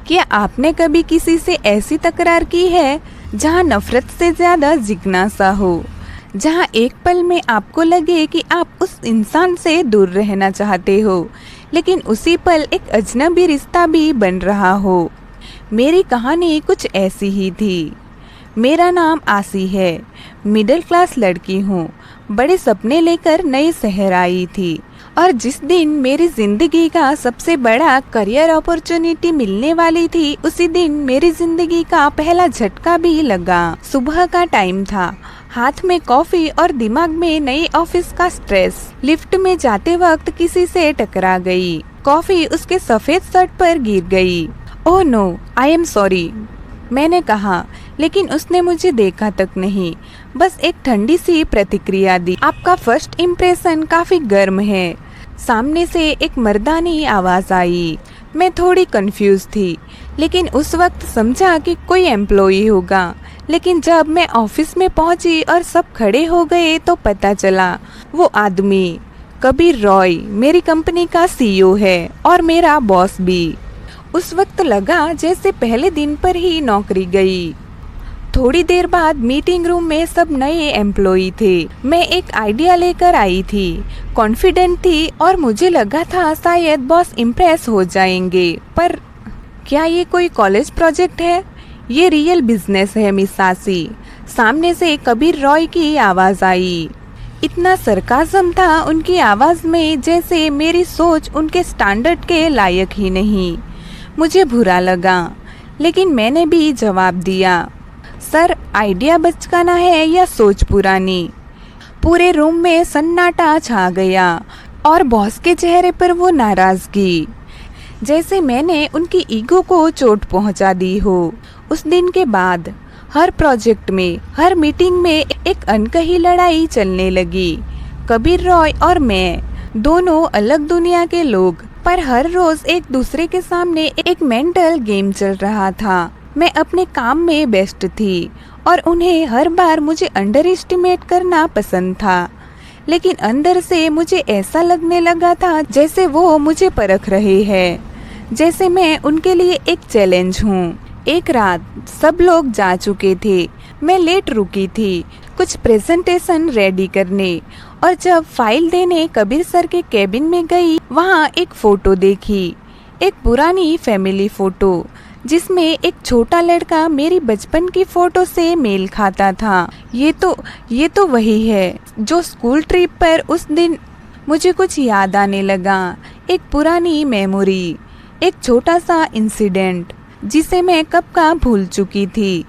क्या आपने कभी किसी से ऐसी तकरार की है जहां नफरत से ज्यादा जिज्ञासा हो, जहां एक पल में आपको लगे कि आप उस इंसान से दूर रहना चाहते हो, लेकिन उसी पल एक अजनबी रिश्ता भी बन रहा हो? मेरी कहानी कुछ ऐसी ही थी। मेरा नाम आसी है, मिडिल क्लास लड़की हूँ। बड़े सपने लेकर नए शहर आई थी और जिस दिन मेरी जिंदगी का सबसे बड़ा करियर अपॉर्चुनिटी मिलने वाली थी, उसी दिन मेरी जिंदगी का पहला झटका भी लगा। सुबह का टाइम था, हाथ में कॉफी और दिमाग में नए ऑफिस का स्ट्रेस। लिफ्ट में जाते वक्त किसी से टकरा गई। कॉफी उसके सफेद शर्ट पर गिर गई। Oh no, I am sorry, मैंने कहा, लेकिन उसने मुझे देखा तक नहीं, बस एक ठंडी सी प्रतिक्रिया दी। आपका फर्स्ट इम्प्रेशन काफी गर्म है। सामने से एक मर्दानी आवाज आई। मैं थोड़ी कंफ्यूज थी, लेकिन उस वक्त समझा कि कोई एम्प्लॉई होगा। लेकिन जब मैं ऑफिस में पहुंची और सब खड़े हो गए तो पता चला वो आदमी कबीर रॉय मेरी कंपनी का सीईओ है और मेरा बॉस भी। उस वक्त लगा जैसे पहले दिन पर ही नौकरी गई। थोड़ी देर बाद मीटिंग रूम में सब नए एम्प्लॉई थे। मैं एक आइडिया लेकर आई थी, कॉन्फिडेंट थी और मुझे लगा था शायद बॉस इम्प्रेस हो जाएंगे। पर क्या ये कोई कॉलेज प्रोजेक्ट है? ये रियल बिजनेस है मिस आसी। सामने से कबीर रॉय की आवाज आई। इतना सरकाज़म था उनकी आवाज में जैसे मेरी सोच उनके स्टैंडर्ड के लायक ही नहीं। मुझे बुरा लगा, लेकिन मैंने भी जवाब दिया, सर, आइडिया बचकाना है या सोच पुरानी? पूरे रूम में सन्नाटा छा गया और बॉस के चेहरे पर वो नाराजगी, जैसे मैंने उनकी ईगो को चोट पहुंचा दी हो। उस दिन के बाद हर प्रोजेक्ट में, हर मीटिंग में एक अनकही लड़ाई चलने लगी। कबीर रॉय और मैं दोनों अलग दुनिया के लोग, पर हर रोज एक दूसरे के सामने एक मेंटल गेम चल रहा था। मैं अपने काम में बेस्ट थी और उन्हें हर बार मुझे अंडर एस्टिमेट करना पसंद था, लेकिन अंदर से मुझे ऐसा लगने लगा था जैसे वो मुझे परख रहे हैं, जैसे मैं उनके लिए एक चैलेंज हूँ। एक रात सब लोग जा चुके थे, मैं लेट रुकी थी कुछ प्रेजेंटेशन रेडी करने, और जब फाइल देने कबीर सर के केबिन में गई, वहाँ एक फोटो देखी, एक पुरानी फैमिली फोटो जिसमें एक छोटा लड़का मेरी बचपन की फोटो से मेल खाता था। ये तो वही है जो स्कूल ट्रिप पर उस दिन। मुझे कुछ याद आने लगा, एक पुरानी मेमोरी, एक छोटा सा इंसिडेंट जिसे मैं कब का भूल चुकी थी।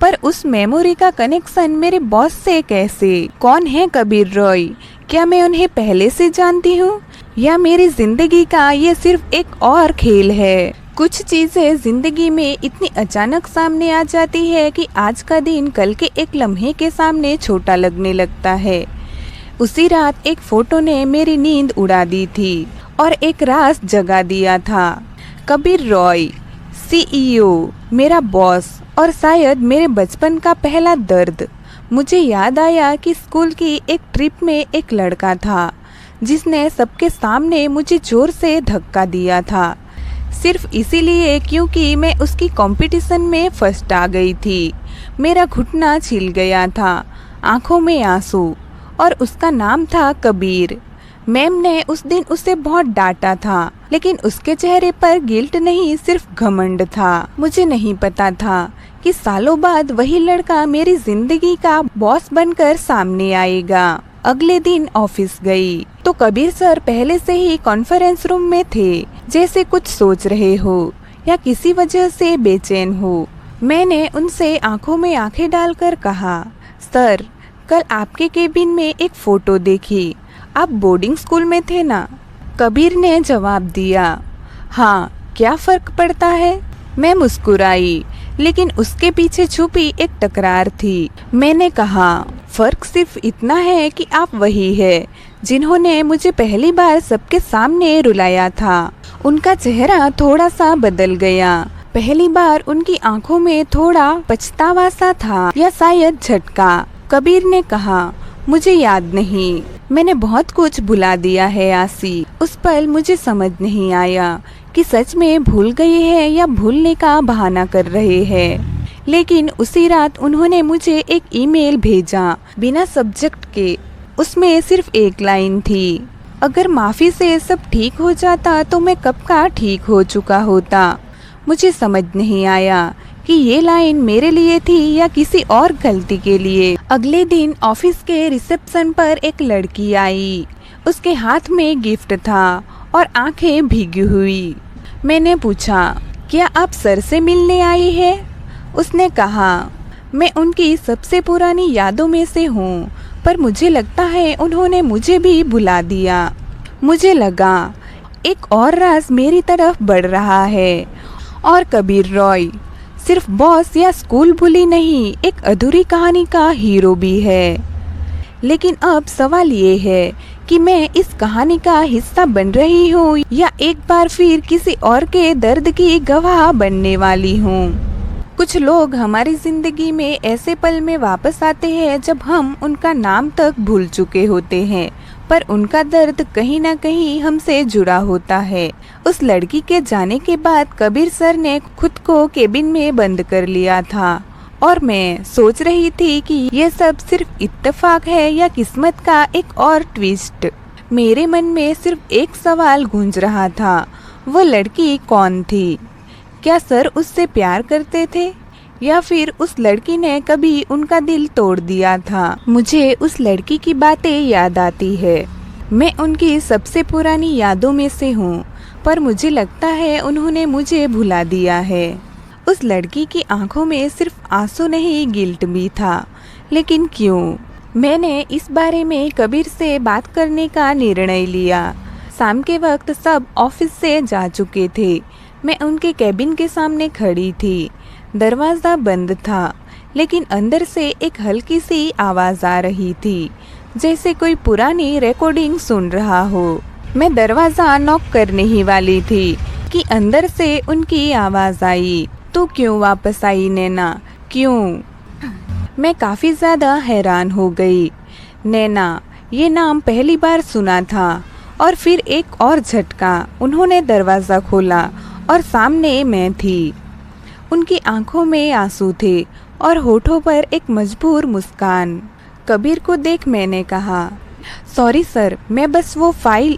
पर उस मेमोरी का कनेक्शन मेरे बॉस से कैसे? कौन है कबीर रॉय? क्या मैं उन्हें पहले से जानती हूँ, या मेरी जिंदगी का ये सिर्फ एक और खेल है? कुछ चीजें जिंदगी में इतनी अचानक सामने आ जाती है कि आज का दिन कल के एक लम्हे के सामने छोटा लगने लगता है। उसी रात एक फोटो ने मेरी नींद उड़ा दी थी और एक राज जगा दिया था। कबीर रॉय, सीईओ, मेरा बॉस और शायद मेरे बचपन का पहला दर्द। मुझे याद आया कि स्कूल की एक ट्रिप में एक लड़का था जिसने सबके सामने मुझे जोर से धक्का दिया था, सिर्फ इसीलिए क्योंकि मैं उसकी कंपटीशन में फर्स्ट आ गई थी। मेरा घुटना छिल गया था, आंखों में आंसू, और उसका नाम था कबीर। मैम ने उस दिन उसे बहुत डांटा था, लेकिन उसके चेहरे पर गिल्ट नहीं, सिर्फ घमंड था। मुझे नहीं पता था कि सालों बाद वही लड़का मेरी जिंदगी का बॉस बनकर सामने आएगा। अगले दिन ऑफिस गई तो कबीर सर पहले से ही कॉन्फ्रेंस रूम में थे, जैसे कुछ सोच रहे हो या किसी वजह से बेचैन हो। मैंने उनसे आंखों में आंखें डालकर कहा, सर, कल आपके केबिन में एक फोटो देखी, आप बोर्डिंग स्कूल में थे ना? कबीर ने जवाब दिया, हाँ, क्या फर्क पड़ता है? मैं मुस्कुराई, लेकिन उसके पीछे छुपी एक टकरार थी। मैंने कहा, फर्क सिर्फ इतना है कि आप वही है जिन्होंने मुझे पहली बार सबके सामने रुलाया था। उनका चेहरा थोड़ा सा बदल गया। पहली बार उनकी आंखों में थोड़ा पछतावा सा था, या शायद झटका। कबीर ने कहा, मुझे याद नहीं, मैंने बहुत कुछ भुला दिया है आसी। उस पल मुझे समझ नहीं आया कि सच में भूल गए हैं या भूलने का बहाना कर रहे हैं। लेकिन उसी रात उन्होंने मुझे एक ईमेल भेजा बिना सब्जेक्ट के। उसमें सिर्फ एक लाइन थी, अगर माफ़ी से सब ठीक हो जाता तो मैं कब का ठीक हो चुका होता। मुझे समझ नहीं आया कि ये लाइन मेरे लिए थी या किसी और गलती के लिए। अगले दिन ऑफिस के रिसेप्शन पर एक लड़की आई। उसके हाथ में गिफ्ट था और आंखें भीगी हुई। मैंने पूछा, क्या आप सर से मिलने आई है? उसने कहा, मैं उनकी सबसे पुरानी यादों में से हूँ, पर मुझे लगता है उन्होंने मुझे भी भुला दिया। मुझे लगा एक और राज मेरी तरफ बढ़ रहा है। और कबीर रॉय सिर्फ बॉस या स्कूल बुली नहीं, एक अधूरी कहानी का हीरो भी है। लेकिन अब सवाल ये है कि मैं इस कहानी का हिस्सा बन रही हूँ या एक बार फिर किसी और के दर्द की गवाह बनने वाली हूँ। कुछ लोग हमारी जिंदगी में ऐसे पल में वापस आते हैं जब हम उनका नाम तक भूल चुके होते हैं, पर उनका दर्द कहीं ना कहीं हमसे जुड़ा होता है। उस लड़की के जाने के बाद कबीर सर ने खुद को केबिन में बंद कर लिया था और मैं सोच रही थी कि यह सब सिर्फ इत्तेफाक है या किस्मत का एक और ट्विस्ट। मेरे मन में सिर्फ एक सवाल गूंज रहा था, वो लड़की कौन थी? क्या सर उससे प्यार करते थे या फिर उस लड़की ने कभी उनका दिल तोड़ दिया था? मुझे उस लड़की की बातें याद आती है। मैं उनकी सबसे पुरानी यादों में से हूँ, पर मुझे लगता है उन्होंने मुझे भुला दिया है। उस लड़की की आंखों में सिर्फ आंसू नहीं, गिल्ट भी था। लेकिन क्यों? मैंने इस बारे में कबीर से बात करने का निर्णय लिया। शाम के वक्त सब ऑफिस से जा चुके थे। मैं उनके कैबिन के सामने खड़ी थी। दरवाज़ा बंद था, लेकिन अंदर से एक हल्की सी आवाज़ आ रही थी, जैसे कोई पुरानी रिकॉर्डिंग सुन रहा हो। मैं दरवाज़ा नॉक करने ही वाली थी कि अंदर से उनकी आवाज़ आई, तू क्यों वापस आई नैना, क्यों? मैं काफ़ी ज़्यादा हैरान हो गई। नैना, ये नाम पहली बार सुना था। और फिर एक और झटका। उन्होंने दरवाज़ा खोला और सामने मैं थी। उनकी आंखों में आंसू थे और होठों पर एक मजबूर मुस्कान। कबीर को देख मैंने कहा, सॉरी सर, मैं बस वो फाइल।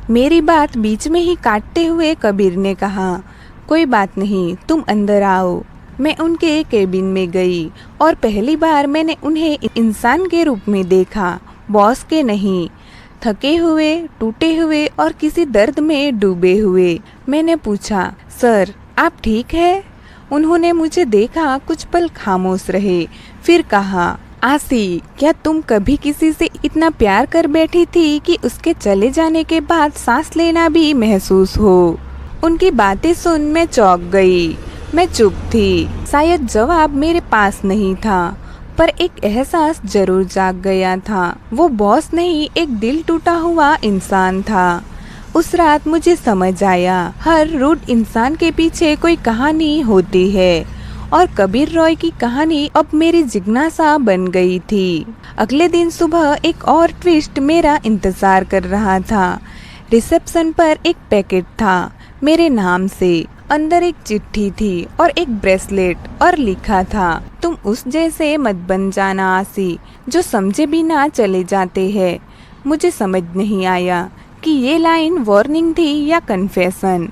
मेरी बात बीच में ही काटते हुए कबीर ने कहा, कोई बात नहीं, तुम अंदर आओ। मैं उनके केबिन में गई और पहली बार मैंने उन्हें इंसान के रूप में देखा, बॉस के नहीं। थके हुए, टूटे हुए और किसी दर्द में डूबे हुए। मैंने पूछा, सर आप ठीक है? उन्होंने मुझे देखा, कुछ पल खामोश रहे, फिर कहा, आसी, क्या तुम कभी किसी से इतना प्यार कर बैठी थी कि उसके चले जाने के बाद सांस लेना भी महसूस हो? उनकी बातें सुन मैं चौंक गई। मैं चुप थी। शायद जवाब मेरे पास नहीं था, पर एक एहसास जरूर जाग गया था। वो बॉस नहीं, एक दिल टूटा हुआ इंसान था। उस रात मुझे समझ आया, हर रूड इंसान के पीछे कोई कहानी होती है, और कबीर रॉय की कहानी अब मेरी जिज्ञासा बन गई थी। अगले दिन सुबह एक और ट्विस्ट मेरा इंतजार कर रहा था। रिसेप्शन पर एक पैकेट था मेरे नाम से। अंदर एक चिट्ठी थी और एक ब्रेसलेट, और लिखा था, तुम उस जैसे मत बन जाना आसी, जो समझे बिना चले जाते हैं। मुझे समझ नहीं आया कि ये लाइन वार्निंग थी या कन्फेशन।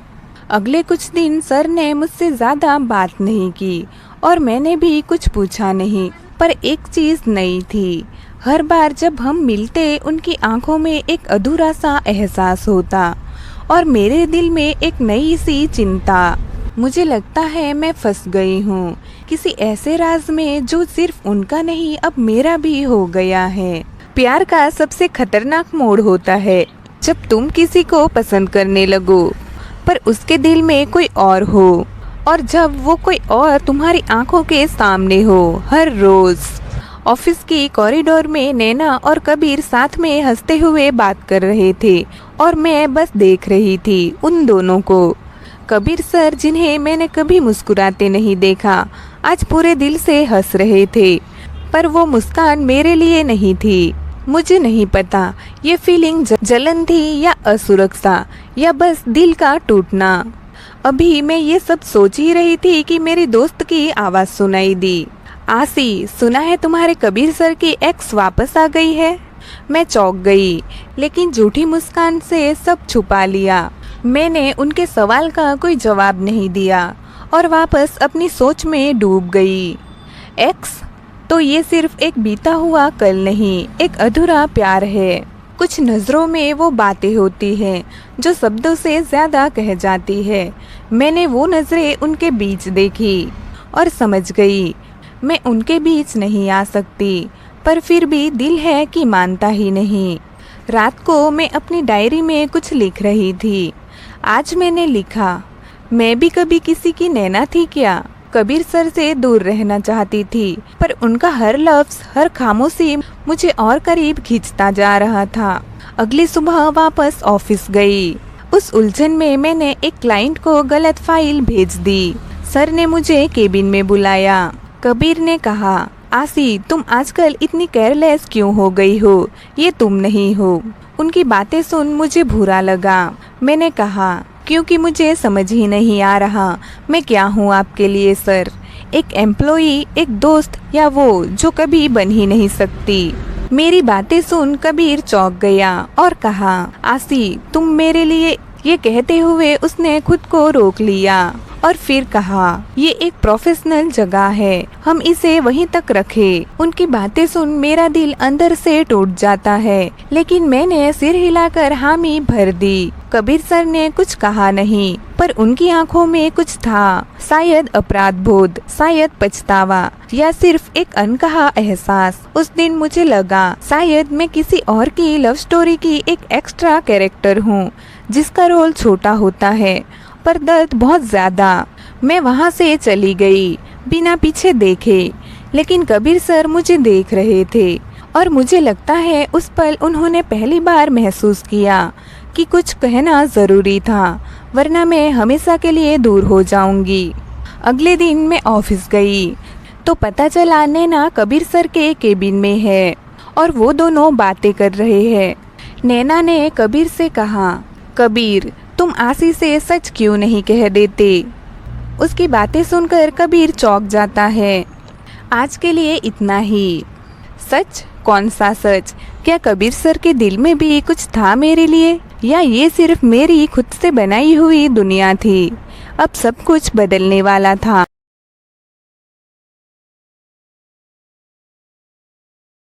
अगले कुछ दिन सर ने मुझसे ज़्यादा बात नहीं की और मैंने भी कुछ पूछा नहीं, पर एक चीज़ नई थी। हर बार जब हम मिलते उनकी आंखों में एक अधूरा सा एहसास होता और मेरे दिल में एक नई सी चिंता। मुझे लगता है मैं फंस गई हूँ किसी ऐसे राज में जो सिर्फ उनका नहीं, अब मेरा भी हो गया है। प्यार का सबसे खतरनाक मोड़ होता है जब तुम किसी को पसंद करने लगो, पर उसके दिल में कोई और हो, और जब वो कोई और तुम्हारी आंखों के सामने हो। हर रोज ऑफिस की कॉरिडोर में नैना और कबीर साथ में हंसते हुए बात कर रहे थे और मैं बस देख रही थी उन दोनों को। कबीर सर, जिन्हें मैंने कभी मुस्कुराते नहीं देखा, आज पूरे दिल से हंस रहे थे, पर वो मुस्कान मेरे लिए नहीं थी। मुझे नहीं पता ये फीलिंग जलन थी या असुरक्षा या बस दिल का टूटना। अभी मैं ये सब सोच ही रही थी कि मेरी दोस्त की आवाज़ सुनाई दी। आसी, सुना है तुम्हारे कबीर सर की एक्स वापस आ गई है? मैं चौंक गई, लेकिन झूठी मुस्कान से सब छुपा लिया। मैंने उनके सवाल का कोई जवाब नहीं दिया और वापस अपनी सोच में डूब गई। एक्स तो ये सिर्फ एक बीता हुआ कल नहीं, एक अधूरा प्यार है। कुछ नज़रों में वो बातें होती हैं जो शब्दों से ज़्यादा कह जाती है। मैंने वो नज़रें उनके बीच देखी और समझ गई मैं उनके बीच नहीं आ सकती, पर फिर भी दिल है कि मानता ही नहीं। रात को मैं अपनी डायरी में कुछ लिख रही थी। आज मैंने लिखा, मैं भी कभी किसी की नैना थी क्या? कबीर सर से दूर रहना चाहती थी, पर उनका हर लफ्ज़, हर खामोशी मुझे और करीब खींचता जा रहा था। अगली सुबह वापस ऑफिस गई। उस उलझन में मैंने एक क्लाइंट को गलत फाइल भेज दी। सर ने मुझे केबिन में बुलाया। कबीर ने कहा, आसी, तुम आजकल इतनी केयरलेस क्यों हो गई हो? ये तुम नहीं हो। उनकी बातें सुन मुझे बुरा लगा। मैंने कहा, क्योंकि मुझे समझ ही नहीं आ रहा मैं क्या हूँ आपके लिए सर। एक एम्प्लॉई, एक दोस्त, या वो जो कभी बन ही नहीं सकती। मेरी बातें सुन कबीर चौंक गया और कहा, आसी, तुम मेरे लिए, ये कहते हुए उसने खुद को रोक लिया और फिर कहा, ये एक प्रोफेशनल जगह है, हम इसे वहीं तक रखें। उनकी बातें सुन मेरा दिल अंदर से टूट जाता है, लेकिन मैंने सिर हिलाकर हामी भर दी। कबीर सर ने कुछ कहा नहीं, पर उनकी आंखों में कुछ था, शायद अपराध बोध, शायद पछतावा, या सिर्फ एक अनकहा एहसास। उस दिन मुझे लगा शायद मैं किसी और की लव स्टोरी की एक एक्स्ट्रा कैरेक्टर हूँ, जिसका रोल छोटा होता है पर दर्द बहुत ज़्यादा। मैं वहाँ से चली गई बिना पीछे देखे, लेकिन कबीर सर मुझे देख रहे थे और मुझे लगता है उस पल उन्होंने पहली बार महसूस किया कि कुछ कहना ज़रूरी था, वरना मैं हमेशा के लिए दूर हो जाऊंगी। अगले दिन मैं ऑफिस गई तो पता चला नैना कबीर सर के केबिन में है और वो दोनों बातें कर रहे हैं। नैना ने कबीर से कहा, कबीर, तुम आसी से सच क्यों नहीं कह देते? उसकी बातें सुनकर कबीर चौंक जाता है। आज के लिए इतना ही। सच? कौन सा सच? क्या कबीर सर के दिल में भी कुछ था मेरे लिए, या ये सिर्फ मेरी खुद से बनाई हुई दुनिया थी? अब सब कुछ बदलने वाला था।